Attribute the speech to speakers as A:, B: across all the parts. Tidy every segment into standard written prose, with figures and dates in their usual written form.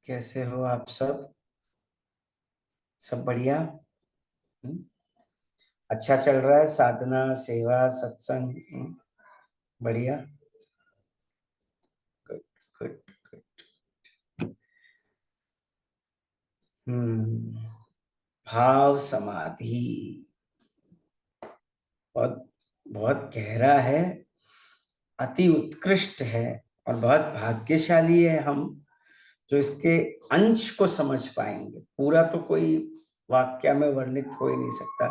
A: कैसे हो आप सब? सब बढ़िया? हम्म? अच्छा चल रहा है साधना, सेवा, सत्संग? बढ़िया। Good good good. हम्म। भाव समाधि बहुत बहुत गहरा है, अति उत्कृष्ट है और बहुत भाग्यशाली है हम जो इसके अंश को समझ पाएंगे। पूरा तो कोई वाक्य में वर्णित हो ही नहीं सकता।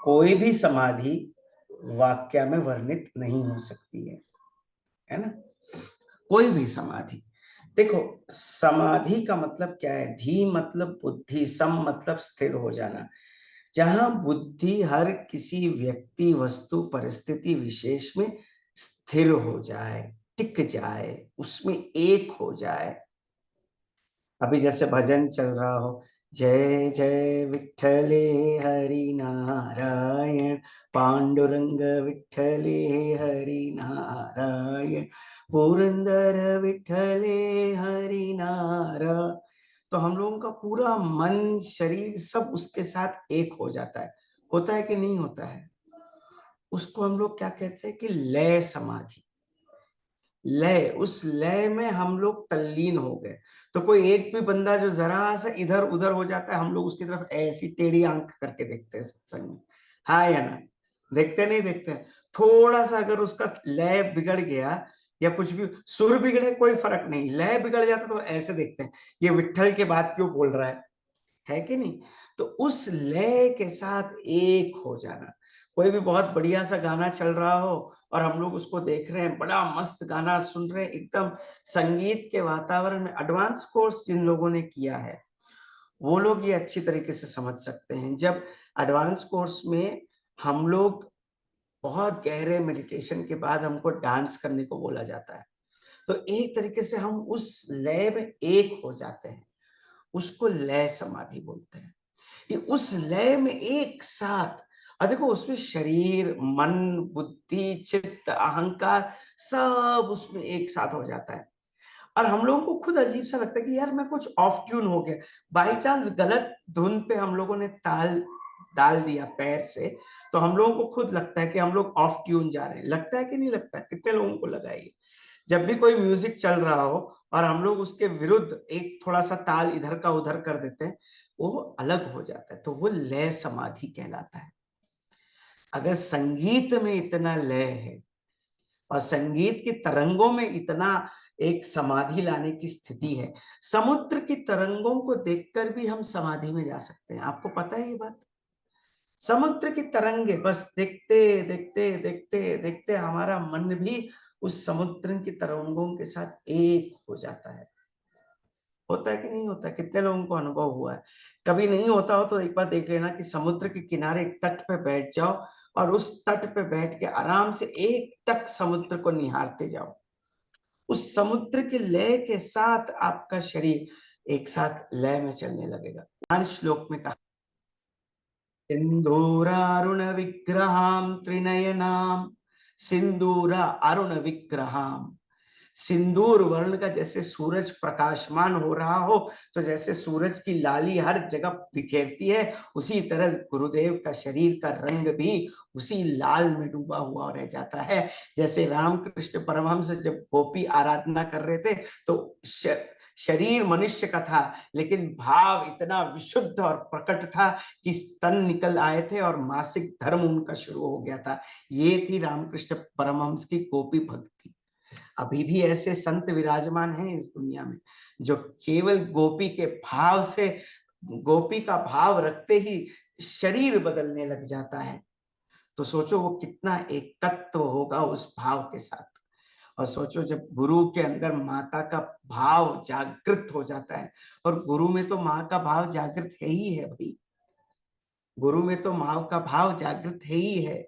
A: कोई भी समाधि वाक्य में वर्णित नहीं हो सकती है ना? कोई भी समाधि। देखो, समाधि का मतलब क्या है? धी मतलब बुद्धि, सम मतलब स्थिर हो जाना। जहां बुद्धि हर किसी व्यक्ति, वस्तु, परिस्थिति विशेष में स्थिर हो जाए, टिक जाए, उसमें एक हो जाए। अभी जैसे भजन चल रहा हो, जय जय विठ्ठले हरि नारायण, पांडुरंग विठ्ठले हरि नारायण, पुरंदर विठ्ठले हरि नारायण। तो हम लोगों का पूरा मन, शरीर सब उसके साथ एक हो जाता है। होता है कि नहीं होता है? उसको हम लोग क्या कहते हैं कि लय समाधि। लय, उस लय में हम लोग तल्लीन हो गए। तो कोई एक भी बंदा जो जरा सा इधर उधर हो जाता है, हम लोग उसकी तरफ ऐसी टेढ़ी आंख करके देखते हैं सत्संग में। हाँ या ना? देखते नहीं देखते? थोड़ा सा अगर उसका लय बिगड़ गया या कुछ भी, सुर बिगड़े कोई फर्क नहीं, लय बिगड़ जाता तो ऐसे देखते हैं, ये विट्ठल के बात क्यों बोल रहा है कि नहीं? तो उस लय के साथ एक हो जाना। कोई भी बहुत बढ़िया सा गाना चल रहा हो और हम लोग उसको देख रहे हैं, बड़ा मस्त गाना सुन रहे हैं, एकदम संगीत के वातावरण में। एडवांस कोर्स जिन लोगों ने किया है वो लोग ये अच्छी तरीके से समझ सकते हैं। जब एडवांस कोर्स में हम लोग बहुत गहरे मेडिटेशन के बाद हमको डांस करने को बोला जाता है, तो एक तरीके से हम उस लय में एक हो जाते हैं। उसको लय समाधि बोलते हैं। कि उस लय में एक साथ, और देखो उसमें शरीर, मन, बुद्धि, चित्त, अहंकार सब उसमें एक साथ हो जाता है। और हम लोगों को खुद अजीब सा लगता है कि यार मैं कुछ ऑफ ट्यून हो गया, बाई चांस गलत धुन पे हम लोगों ने ताल डाल दिया पैर से, तो हम लोगों को खुद लगता है कि हम लोग ऑफ ट्यून जा रहे हैं। लगता है कि नहीं लगता है? कितने लोगों को लगा ये? जब भी कोई म्यूजिक चल रहा हो और हम लोग उसके विरुद्ध एक थोड़ा सा ताल इधर का उधर कर देते हैं, वो अलग हो जाता है, तो वो लय समाधि कहलाता है। अगर संगीत में इतना लय है और संगीत की तरंगों में इतना एक समाधि लाने की स्थिति है, समुद्र की तरंगों को देखकर भी हम समाधि में जा सकते हैं। आपको पता है ये बात? समुद्र की तरंगे बस देखते देखते देखते देखते हमारा मन भी उस समुद्र की तरंगों के साथ एक हो जाता है। होता है कि नहीं होता? कितने लोगों को अनुभव हुआ है? कभी नहीं होता हो तो एक बार देख लेना कि समुद्र के किनारे एक तट पे बैठ जाओ और उस तट पे बैठ के आराम से एक टक समुद्र को निहारते जाओ। उस समुद्र के लय के साथ आपका शरीर एक साथ लय में चलने लगेगा। श्लोक में कहा, सिंदूरारुण विग्रहाम त्रिनयनाम, सिंदूरा अरुण विग्रहाम। सिंदूर वर्ण का जैसे सूरज प्रकाशमान हो रहा हो, तो जैसे सूरज की लाली हर जगह बिखेरती है, उसी तरह गुरुदेव का शरीर का रंग भी उसी लाल में डूबा हुआ रह जाता है। जैसे रामकृष्ण परमहंस जब गोपी आराधना कर रहे थे, तो शरीर मनुष्य का था, लेकिन भाव इतना विशुद्ध और प्रकट था कि स्तन निकल आए थे और मासिक धर्म उनका शुरू हो गया था। ये थी रामकृष्ण परमहंस की गोपी भक्ति। अभी भी ऐसे संत विराजमान हैं इस दुनिया में जो केवल गोपी के भाव से, गोपी का भाव रखते ही शरीर बदलने लग जाता है। तो सोचो वो कितना एक तत्व होगा उस भाव के साथ। और सोचो जब गुरु के अंदर माता का भाव जागृत हो जाता है, और गुरु में तो माँ का भाव जागृत है ही है भाई। गुरु में तो माँ का भाव जागृत है ही है।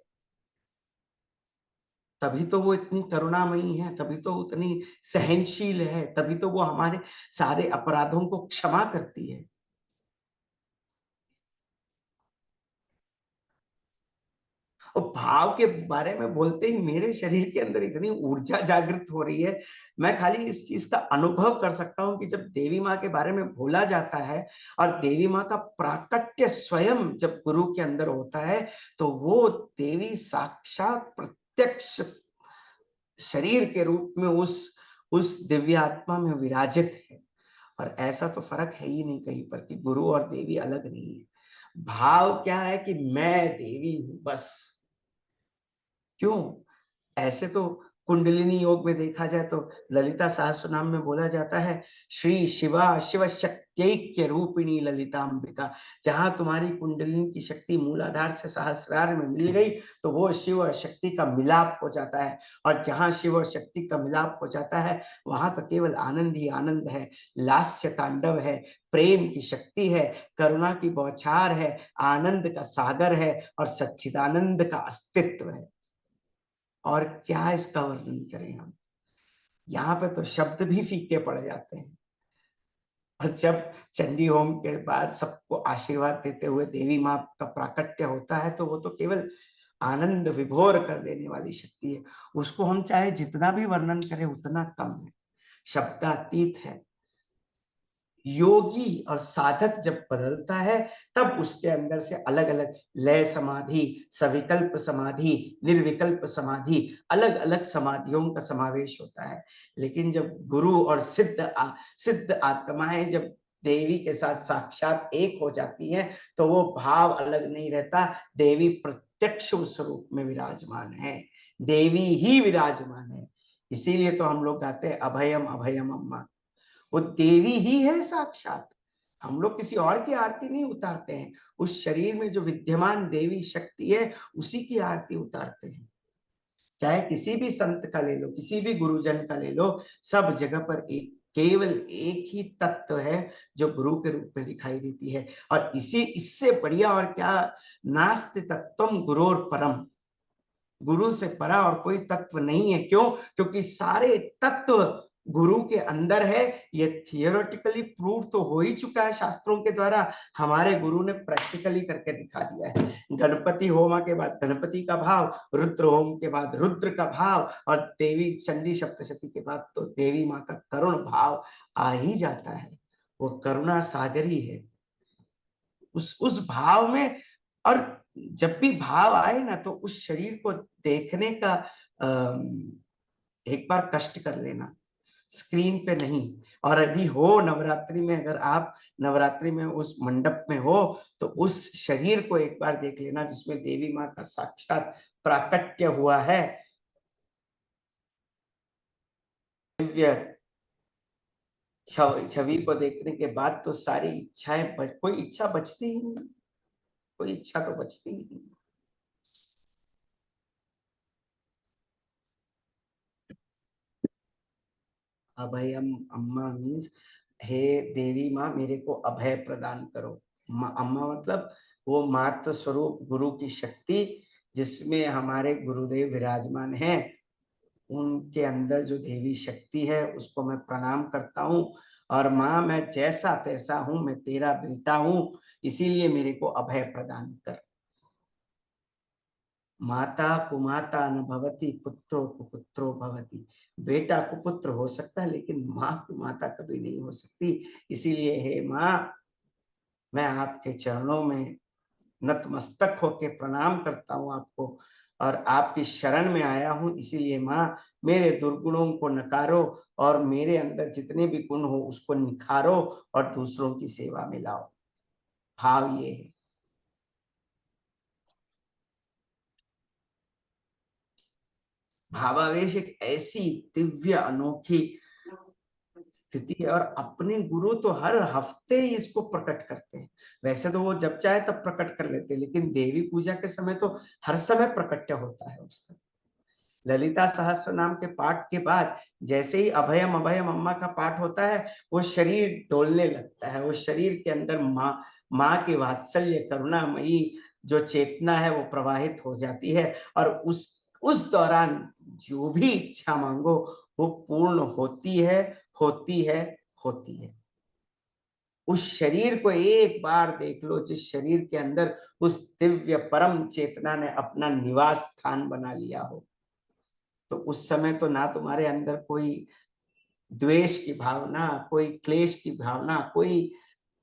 A: तभी तो वो इतनी करुणामयी है, तभी तो उतनी सहनशील है, तभी तो वो हमारे सारे अपराधों को क्षमा करती है। और भाव के बारे में बोलते ही मेरे शरीर के अंदर इतनी ऊर्जा जागृत हो रही है। मैं खाली इस चीज का अनुभव कर सकता हूँ कि जब देवी माँ के बारे में बोला जाता है और देवी माँ का प्राकट्य स्वयं जब गुरु के अंदर होता है, तो वो देवी साक्षात प्रत्यक्ष शरीर के रूप में उस दिव्य आत्मा में विराजित है। और ऐसा तो फर्क है ही नहीं कहीं पर कि गुरु और देवी अलग नहीं है। भाव क्या है कि मैं देवी हूं बस। क्यों? ऐसे तो कुंडलिनी योग में देखा जाए तो ललिता सहस्त्रनाम में बोला जाता है, श्री शिवा शिव शक्त्यैक्य रूपिणी ललितांबिका। जहां तुम्हारी कुंडलिनी की शक्ति मूलाधार से सहस्रार में मिल गई तो वो शिव और शक्ति का मिलाप हो जाता है। और जहां शिव और शक्ति का मिलाप हो जाता है वहां तो केवल आनंद ही आनंद है, लास्य तांडव है, प्रेम की शक्ति है, करुणा की बौछार है, आनंद का सागर है और सच्चिदानंद का अस्तित्व है। और क्या इसका वर्णन करें हम? यहाँ पे तो शब्द भी फीके पड़ जाते हैं। और जब चंडी होम के बाद सबको आशीर्वाद देते हुए देवी माँ का प्राकट्य होता है तो वो तो केवल आनंद विभोर कर देने वाली शक्ति है। उसको हम चाहे जितना भी वर्णन करें उतना कम है, शब्दातीत है। योगी और साधक जब बदलता है तब उसके अंदर से अलग अलग लय समाधि, सविकल्प समाधि, निर्विकल्प समाधि, अलग अलग समाधियों का समावेश होता है। लेकिन जब गुरु और सिद्ध आत्माएं जब देवी के साथ साक्षात एक हो जाती हैं तो वो भाव अलग नहीं रहता, देवी प्रत्यक्ष उस रूप में विराजमान है, देवी ही विराजमान है। इसीलिए तो हम लोग गाते हैं अभयम अभयम अम्मा। वो देवी ही है साक्षात। हम लोग किसी और की आरती नहीं उतारते हैं, उस शरीर में जो विद्यमान देवी शक्ति है उसी की आरती उतारते हैं। चाहे किसी भी संत का ले लो, किसी भी गुरुजन का ले लो, सब जगह पर एक केवल एक ही तत्व है जो गुरु के रूप में दिखाई देती है। और इससे बढ़िया और क्या, नास्ति तत्वम गुरोर परम। गुरु से परा और कोई तत्व नहीं है। क्यों? क्योंकि सारे तत्व गुरु के अंदर है। ये थियोरेटिकली प्रूव तो हो ही चुका है शास्त्रों के द्वारा, हमारे गुरु ने प्रैक्टिकली करके दिखा दिया है। गणपति होमा के बाद गणपति का भाव, रुद्र होम के बाद रुद्र का भाव और देवी चंडी सप्तशती के बाद तो देवी माँ का करुण भाव आ ही जाता है। वो करुणा सागरी है उस भाव में। और जब भी भाव आए ना तो उस शरीर को देखने का एक बार कष्ट कर लेना, स्क्रीन पे नहीं। और यदि हो नवरात्रि में, अगर आप नवरात्रि में उस मंडप में हो तो उस शरीर को एक बार देख लेना जिसमें देवी माँ का साक्षात प्राकट्य हुआ है। दिव्य छवि को देखने के बाद तो सारी इच्छाएं कोई इच्छा बचती ही नहीं, कोई इच्छा तो बचती ही नहीं। अभयम अम्मा मीन्स हे देवी माँ मेरे को अभय प्रदान करो। अम्मा मतलब वो मातृ स्वरूप गुरु की शक्ति जिसमें हमारे गुरुदेव विराजमान हैं, उनके अंदर जो देवी शक्ति है उसको मैं प्रणाम करता हूँ। और माँ मैं जैसा तैसा हूँ, मैं तेरा बेटा हूँ, इसीलिए मेरे को अभय प्रदान कर। माता कुमाता न भवती पुत्रो कुपुत्रो भवती। बेटा कुपुत्र हो सकता है लेकिन माँ कुमाता कभी नहीं हो सकती। इसीलिए हे माँ मैं आपके चरणों में नतमस्तक होके प्रणाम करता हूँ आपको और आपकी शरण में आया हूँ। इसीलिए माँ मेरे दुर्गुणों को नकारो और मेरे अंदर जितने भी गुण हो उसको निखारो और दूसरों की सेवा में लाओ। भाव ये है। भावावेश एक ऐसी दिव्य अनोखी स्थिति है। और अपने गुरु तो हर हफ्ते ही इसको प्रकट करते हैं। वैसे तो वो जब चाहे तब प्रकट कर लेते हैं लेकिन देवी पूजा के समय तो हर समय प्रकट्य होता है उसका। ललिता सहस्त्र नाम के पाठ के बाद जैसे ही अभयम अभयम अम्मा का पाठ होता है वो शरीर डोलने लगता है। वो शरीर के अंदर माँ की वात्सल्य करुणामयी जो चेतना है वो प्रवाहित हो जाती है। और उस दौरान जो भी इच्छा मांगो वो पूर्ण होती है, होती है, होती है। उस शरीर को एक बार देख लो, जिस शरीर के अंदर उस दिव्य परम चेतना ने अपना निवास स्थान बना लिया हो। तो उस समय तो ना तुम्हारे अंदर कोई द्वेष की भावना, कोई क्लेश की भावना, कोई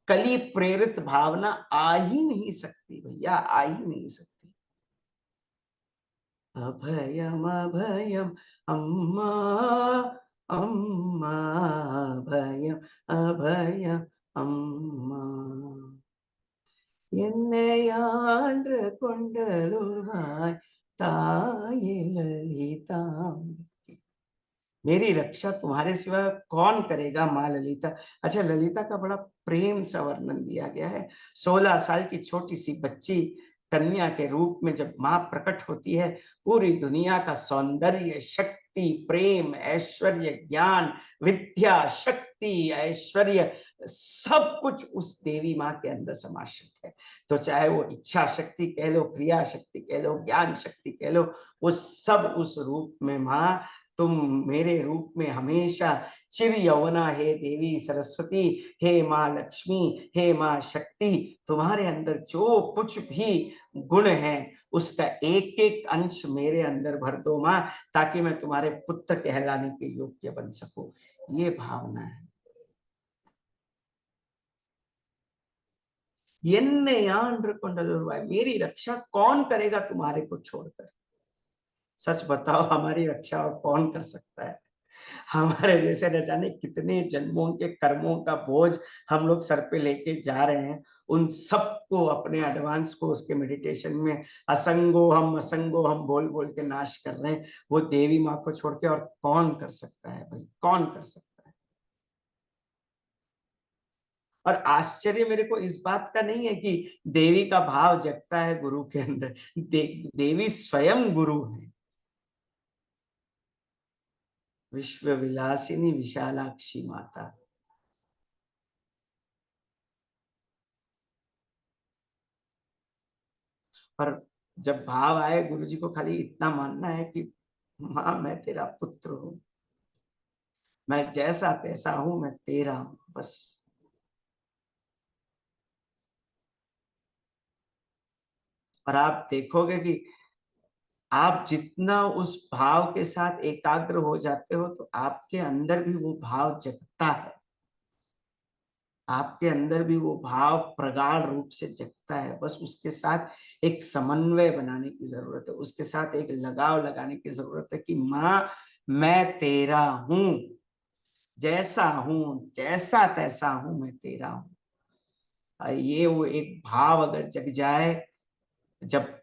A: कली प्रेरित भावना आ ही नहीं सकती भैया, आ ही नहीं सकती। अभयम अभयम अम्मा, अम्मा अभयम अभयम अम्मा, என்னை ஆண்டு கொண்டருள்வாய் ताये ललिताम्बिके। मेरी रक्षा तुम्हारे सिवा कौन करेगा माँ ललिता। अच्छा, ललिता का बड़ा प्रेम सा वर्णन दिया गया है। 16 साल की छोटी सी बच्ची कन्या के रूप में जब माँ प्रकट होती है, पूरी दुनिया का सौंदर्य, शक्ति, प्रेम, ऐश्वर्य, ज्ञान, विद्या, शक्ति, ऐश्वर्य, सब कुछ उस देवी माँ के अंदर समाश्रित है। तो चाहे वो इच्छा शक्ति कह लो, क्रिया शक्ति कह लो, ज्ञान शक्ति कह लो, वो सब उस रूप में माँ, तुम मेरे रूप में हमेशा चिर यौवना, हे देवी सरस्वती, हे माँ लक्ष्मी, हे माँ शक्ति, तुम्हारे अंदर जो कुछ भी गुण है उसका एक एक अंश मेरे अंदर भर दो माँ, ताकि मैं तुम्हारे पुत्र कहलाने के योग्य बन सकूं। ये भावना है। என்னை ஆண்டு கொண்டருள்वाय, मेरी रक्षा कौन करेगा तुम्हारे को छोड़कर। सच बताओ, हमारी रक्षा और कौन कर सकता है। हमारे जैसे न जाने कितने जन्मों के कर्मों का बोझ हम लोग सर पे लेके जा रहे हैं, उन सबको अपने एडवांस को उसके मेडिटेशन में असंगो हम बोल बोल के नाश कर रहे हैं। वो देवी माँ को छोड़ के और कौन कर सकता है भाई, कौन कर सकता है। और आश्चर्य मेरे को इस बात का नहीं है कि देवी का भाव जगता है गुरु के अंदर। देवी स्वयं गुरु है। विश्व विलासिनी विशालाक्षी माता। पर जब भाव आए, गुरु जी को खाली इतना मानना है कि माँ मैं तेरा पुत्र हूं, मैं जैसा तैसा हूं, मैं तेरा हूं, बस। और आप देखोगे कि आप जितना उस भाव के साथ एकाग्र हो जाते हो, तो आपके अंदर भी वो भाव जगता है। आपके अंदर भी वो भाव प्रगाढ़ रूप से जगता है। बस उसके साथ एक समन्वय बनाने की जरूरत है, उसके साथ एक लगाव लगाने की जरूरत है कि माँ मैं तेरा हूं, जैसा हूं, जैसा तैसा हूं, मैं तेरा हूं। ये वो एक भाव अगर जग जाए, जब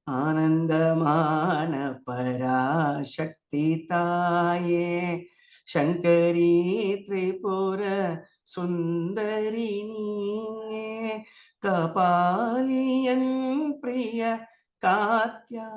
A: आनंदमान पराशक्ति ताये, शंकरी त्रिपुर सुंदरी नीये, कपालियन प्रिय कात्या।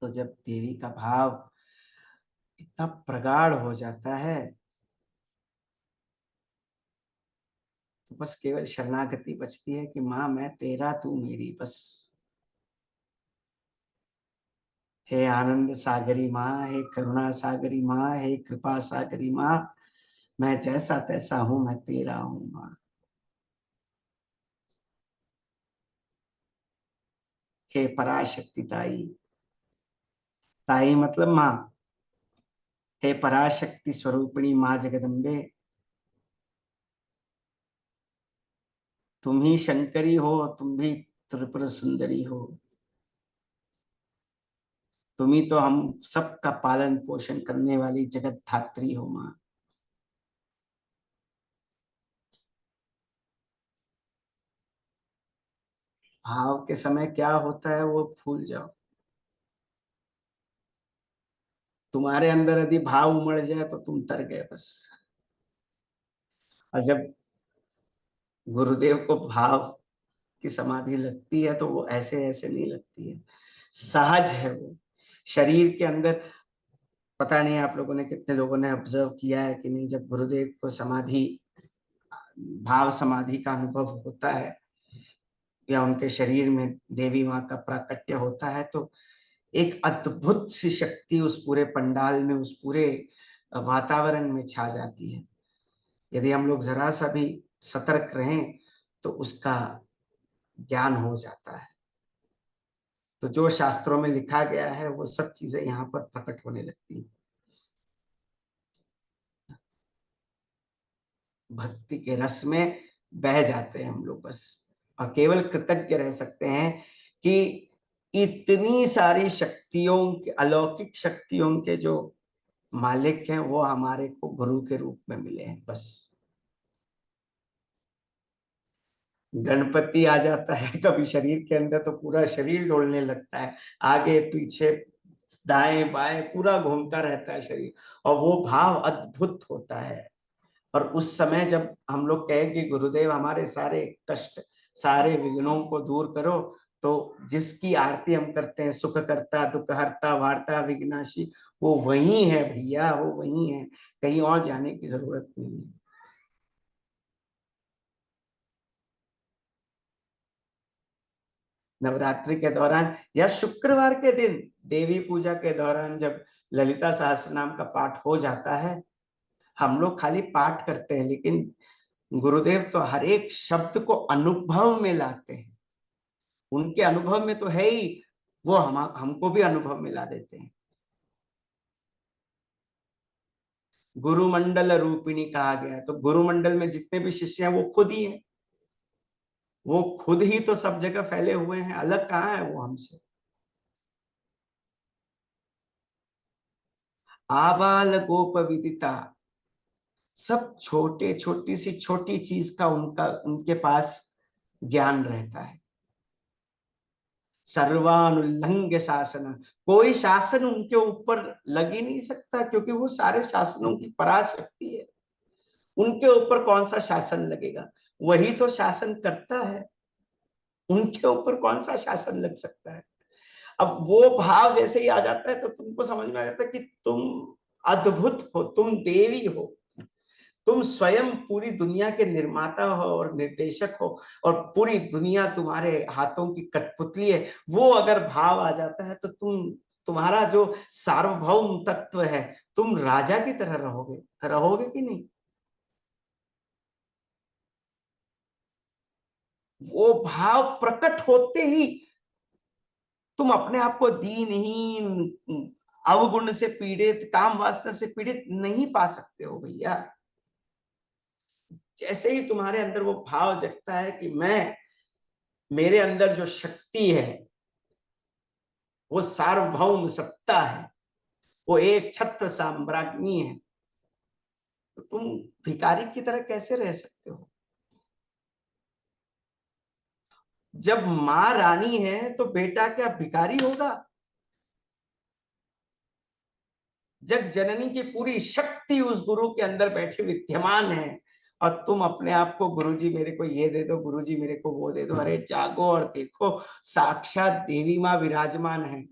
A: तो जब देवी का भाव इतना प्रगाढ़ हो जाता है, तो बस केवल शरणागति बचती है कि माँ मैं तेरा तू मेरी बस। हे आनंद सागरी माँ, हे करुणा सागरी माँ, हे कृपा सागरी माँ, मैं जैसा तैसा हूं, मैं तेरा हूं माँ। हे पराशक्ति ताई, ताई मतलब माँ। हे पराशक्ति स्वरूपिणी माँ जगदम्बे, तुम ही शंकरी हो, तुम भी त्रिपुर सुंदरी हो, तुम ही तो हम सबका पालन पोषण करने वाली जगत धात्री हो माँ। भाव के समय क्या होता है वो भूल जाओ। तुम्हारे अंदर यदि भाव उमड़ जाए तो तुम तर गए बस। और जब गुरुदेव को भाव की समाधि लगती है तो वो ऐसे ऐसे नहीं लगती है, सहज है वो। शरीर के अंदर, पता नहीं आप लोगों ने कितने लोगों ने ऑब्जर्व किया है कि नहीं, जब गुरुदेव को समाधि, भाव समाधि का अनुभव होता है या उनके शरीर में देवी माँ का प्राकट्य होता है तो एक अद्भुत सी शक्ति उस पूरे पंडाल में, उस पूरे वातावरण में छा जाती है। यदि हम लोग जरा सा भी सतर्क रहें तो उसका ज्ञान हो जाता है। तो जो शास्त्रों में लिखा गया है वो सब चीजें यहाँ पर प्रकट होने लगती हैं। भक्ति के रस में बह जाते हैं हम लोग बस, और केवल कृतज्ञ रह सकते हैं कि इतनी सारी शक्तियों के, अलौकिक शक्तियों के जो मालिक हैं वो हमारे को गुरु के रूप में मिले हैं बस। गणपति आ जाता है कभी शरीर के अंदर तो पूरा शरीर डोलने लगता है, आगे पीछे दाएं बाएं पूरा घूमता रहता है शरीर, और वो भाव अद्भुत होता है। और उस समय जब हम लोग कहें कि गुरुदेव हमारे सारे कष्ट, सारे विघ्नों को दूर करो, तो जिसकी आरती हम करते हैं, सुख करता दुख हरता वार्ता विघ्नाशी, वो वही है भैया, वो वही है, कहीं और जाने की जरूरत नहीं है। नवरात्रि के दौरान या शुक्रवार के दिन देवी पूजा के दौरान जब ललिता सहस्त्र नाम का पाठ हो जाता है, हम लोग खाली पाठ करते हैं लेकिन गुरुदेव तो हर एक शब्द को अनुभव में लाते हैं। उनके अनुभव में तो है ही, वो हमको भी अनुभव में ला देते हैं। गुरुमंडल रूपिणी कहा गया है, तो गुरुमंडल में जितने भी शिष्य हैं वो खुद ही हैं। वो खुद ही तो सब जगह फैले हुए हैं, अलग कहाँ है वो हमसे। आबाल गोप विदिता, सब छोटे, छोटी सी छोटी चीज का उनका, उनके पास ज्ञान रहता है। सर्वानुल्लंघ्य शासन, कोई शासन उनके ऊपर लग ही नहीं सकता, क्योंकि वो सारे शासनों की पराशक्ति है। उनके ऊपर कौन सा शासन लगेगा, वही तो शासन करता है, उनके ऊपर कौन सा शासन लग सकता है। अब वो भाव जैसे ही आ जाता है तो तुमको समझ में आ जाता है कि तुम अद्भुत हो, तुम देवी हो, तुम स्वयं पूरी दुनिया के निर्माता हो और निर्देशक हो, और पूरी दुनिया तुम्हारे हाथों की कठपुतली है। वो अगर भाव आ जाता है तो तुम्हारा जो सार्वभौम तत्व है, तुम राजा की तरह रहोगे, रहोगे कि नहीं। वो भाव प्रकट होते ही तुम अपने आप को दीनहीन, अवगुण से पीड़ित, काम वासना से पीड़ित नहीं पा सकते हो भैया। जैसे ही तुम्हारे अंदर वो भाव जगता है कि मैं, मेरे अंदर जो शक्ति है वो सार्वभौम सत्ता है, वो एक छत्र साम्राज्ञी है, तो तुम भिखारी की तरह कैसे रह सकते हो। जब माँ रानी है तो बेटा क्या भिखारी होगा। जग जननी की पूरी शक्ति उस गुरु के अंदर बैठे विद्यमान है, और तुम अपने आप को गुरुजी मेरे को ये दे दो, गुरुजी मेरे को वो दे दो। अरे जागो और देखो, साक्षात देवी माँ विराजमान है।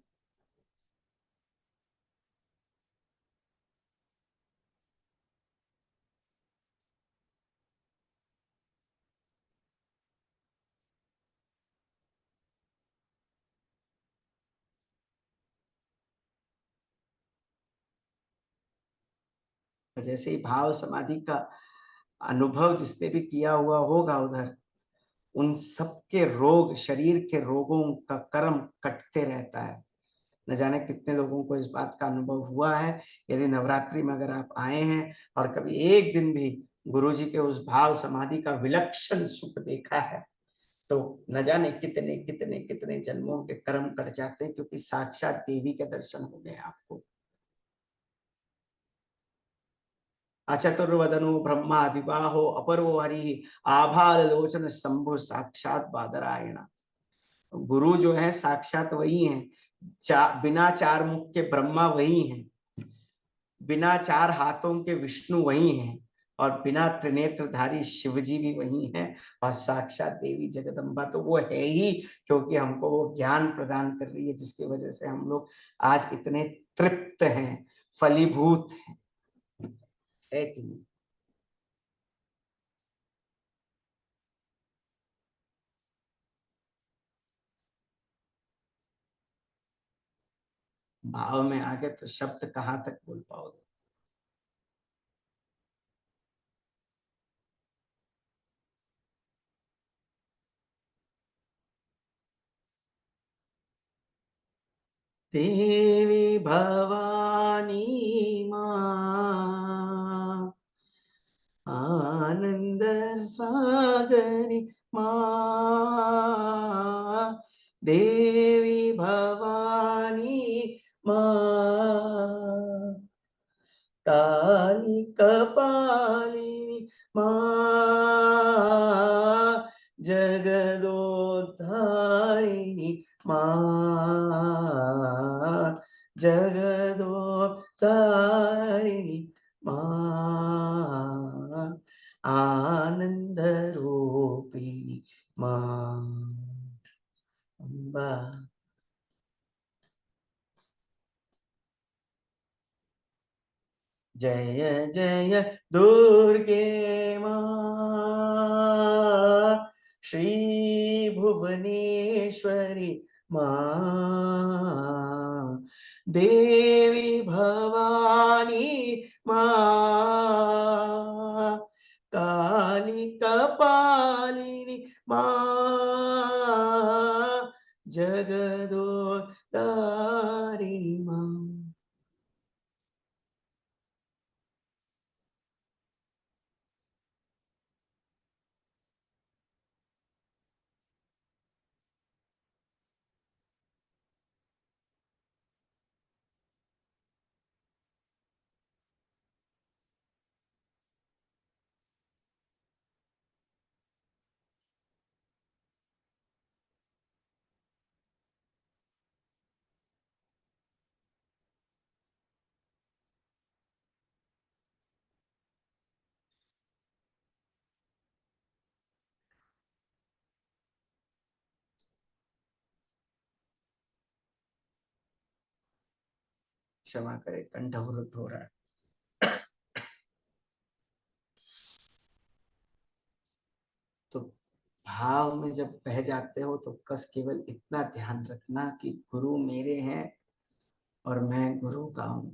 A: जैसे ही भाव समाधि का अनुभव जिसने भी किया हुआ होगा उधर, उन सबके रोग, शरीर के रोगों का कर्म कटते रहता है। न जाने कितने लोगों को इस बात का अनुभव हुआ है। यदि नवरात्रि में अगर आप आए हैं और कभी एक दिन भी गुरु जी के उस भाव समाधि का विलक्षण सुख देखा है, तो न जाने कितने कितने कितने जन्मों के कर्म कट जाते हैं, क्योंकि साक्षात देवी के दर्शन हो गए आपको। अचतुर्वदनो ब्रह्मा विवाहो अपरो हरि आभार लोचन शंभु साक्षात बादरायण। गुरु जो है साक्षात वही है। बिना चार मुख के ब्रह्मा वही है, बिना चार हाथों के विष्णु वही हैं, और बिना त्रिनेत्रधारी शिव जी भी वही हैं, और साक्षात देवी जगदम्बा तो वो है ही, क्योंकि हमको वो ज्ञान प्रदान कर रही है, जिसकी वजह से हम लोग आज इतने तृप्त हैं, फलीभूत हैं, है कि नहीं? भाव में आगे तो शब्द कहाँ तक बोल पाओगे। देवी भवानी माँ, आनंद सागरी माँ, देवी भवानी माँ, काली कपालिनी माँ, जगदोद्धारिणी माँ, जगदोद्धारिणी माँ, आनंद रूपिणी माँ, अम्बा। जय जय दुर्गे माँ, श्री भुवनेश्वरी माँ, देवी भवानी माँ, काली कपालिनी माँ, जगदोद्धारिणी माँ। क्षमा करे, कंठवरुद्ध हो रहा है। तो भाव में जब बह जाते हो तो बस केवल इतना ध्यान रखना कि गुरु मेरे हैं और मैं गुरु का हूं।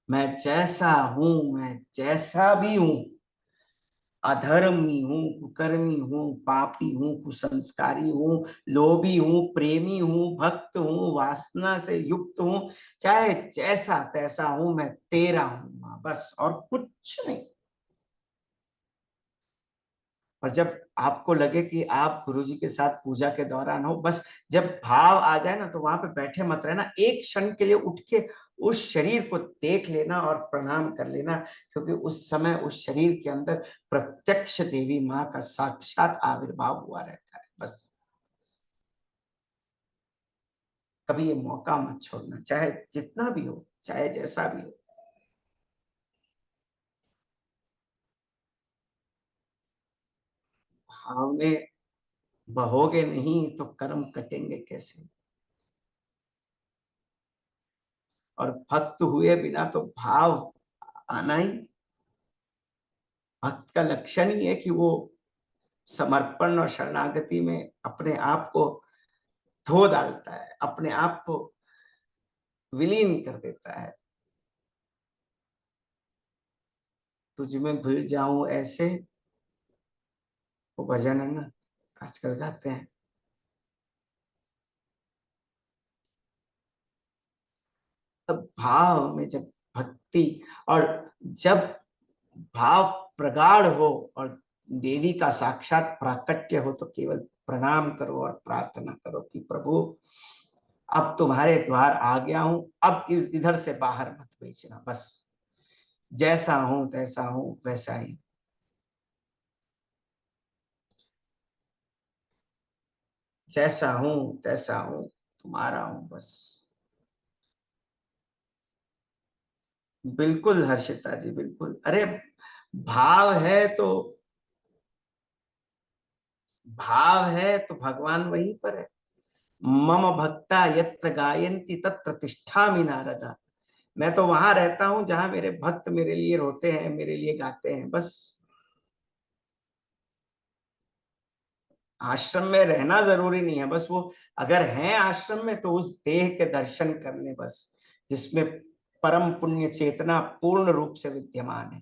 A: मैं जैसा हूं, मैं जैसा भी हूं, अधर्मी हूं, कुकर्मी हूं, पापी हूं, कुसंस्कारी हूं, लोभी हूं, प्रेमी हूं, भक्त हूं, वासना से युक्त हूं, चाहे जैसा तैसा हूं, मैं तेरा हूं, बस और कुछ नहीं। और जब आपको लगे कि आप गुरुजी के साथ पूजा के दौरान हो, बस जब भाव आ जाए ना, तो वहां पे बैठे मत रहना, एक क्षण के लिए उठ के उस शरीर को देख लेना और प्रणाम कर लेना, क्योंकि उस समय उस शरीर के अंदर प्रत्यक्ष देवी माँ का साक्षात आविर्भाव हुआ रहता है। बस कभी ये मौका मत छोड़ना, चाहे जितना भी हो, चाहे जैसा भी हो। भाव में बहोगे नहीं तो कर्म कटेंगे कैसे? और भक्त हुए बिना तो भाव आना ही, भक्त का लक्षण ही है कि वो समर्पण और शरणागति में अपने आप को धो डालता है, अपने आप को विलीन कर देता है। तुझ में भूल जाऊं ऐसे, वो भजन है ना, आजकल गाते हैं। तब भाव में जब भक्ति, और जब भाव प्रगाढ़ हो और देवी का साक्षात प्राकट्य हो, तो केवल प्रणाम करो और प्रार्थना करो कि प्रभु अब तुम्हारे द्वार आ गया हूं, अब इस इधर से बाहर मत भेजना, बस जैसा हूं तैसा हूं वैसा ही, जैसा हूं तैसा हूं तुम्हारा हूं बस। बिल्कुल हर्षिता जी, बिल्कुल। अरे भाव है तो, भाव है तो भगवान वहीं पर है। मम भक्ता यत्र गायन्ति तत्र तिष्ठामि नारदा। मैं तो वहां रहता हूं जहां मेरे भक्त मेरे लिए रोते हैं, मेरे लिए गाते हैं, बस। आश्रम में रहना जरूरी नहीं है, बस वो अगर है आश्रम में तो उस देह के दर्शन करने, बस जिसमें परम पुण्य चेतना पूर्ण रूप से विद्यमान है।